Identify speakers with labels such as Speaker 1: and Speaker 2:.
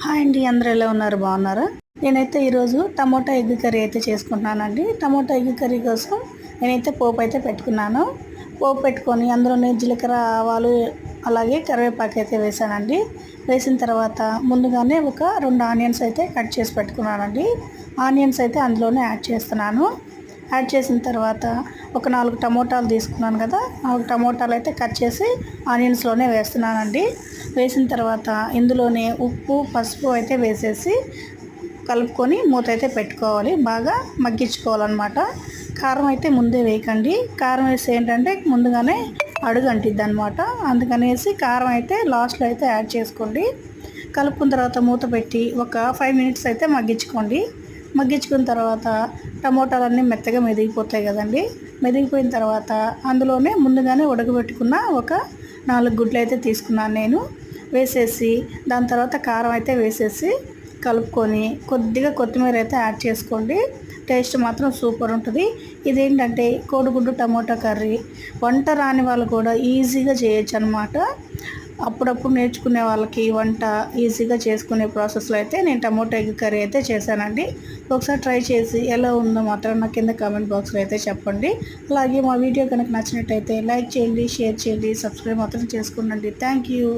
Speaker 1: Hi అండి, అందరూ ఎలా ఉన్నారు? బాగున్నారా? నేనైతే ఈరోజు టమోటా ఎగ్ కర్రీ అయితే చేసుకుంటున్నానండి. టమోటా ఎగ్ కర్రీ కోసం నేనైతే పోపు అయితే పెట్టుకున్నాను. పోపు పెట్టుకొని అందులోనే జీలకర్ర, ఆవాలు, అలాగే కరివేపాకు అయితే వేసానండి. వేసిన తర్వాత ముందుగానే ఒక 2 ఆనియన్స్ అయితే కట్ చేసి పెట్టుకున్నానండి. ఆనియన్స్ అయితే అందులోనే యాడ్ చేస్తున్నాను. యాడ్ చేసిన తర్వాత ఒక 4 టమోటాలు తీసుకున్నాను కదా, 4 టమోటాలు అయితే కట్ చేసి ఆనియన్స్లోనే వేస్తున్నానండి. వేసిన తర్వాత ఇందులోనే ఉప్పు, పసుపు అయితే వేసేసి కలుపుకొని మూత అయితే పెట్టుకోవాలి. బాగా మగ్గించుకోవాలన్నమాట. కారం అయితే ముందే వేయకండి. కారం వేసి ఏంటంటే ముందుగానే అడుగు అంటిద్ది అనమాట. అందుకనేసి కారం అయితే లాస్ట్లో అయితే యాడ్ చేసుకోండి. కలుపుకున్న తర్వాత మూత పెట్టి ఒక 5 మినిట్స్ అయితే మగ్గించుకోండి. మగ్గించుకున్న తర్వాత టమోటాలన్నీ మెత్తగా మెదిగిపోతాయి కదండి. మెదిగిపోయిన తర్వాత అందులోనే ముందుగానే ఉడకబెట్టుకున్న ఒక 4 గుడ్లు అయితే తీసుకున్నాను నేను. వేసేసి దాని తర్వాత కారం అయితే వేసేసి కలుపుకొని కొద్దిగా కొత్తిమీర అయితే యాడ్ చేసుకోండి. టేస్ట్ మాత్రం సూపర్ ఉంటుంది. ఇదేంటంటే కోడిగుడ్డు టమోటా కర్రీ వంట రాని వాళ్ళు కూడా ఈజీగా చేయొచ్చు అనమాట. అప్పుడప్పుడు నేర్చుకునే వాళ్ళకి వంట ఈజీగా చేసుకునే ప్రాసెస్లో అయితే నేను టమోటా ఎగ్ కర్రీ అయితే చేశానండి. ఒకసారి ట్రై చేసి ఎలా ఉందో మాత్రం నా కింద కామెంట్ బాక్స్లో అయితే చెప్పండి. అలాగే మా వీడియో కనుక నచ్చినట్టయితే లైక్ చేయండి, షేర్ చేయండి, సబ్స్క్రైబ్ మాత్రం చేసుకోండి. Thank you.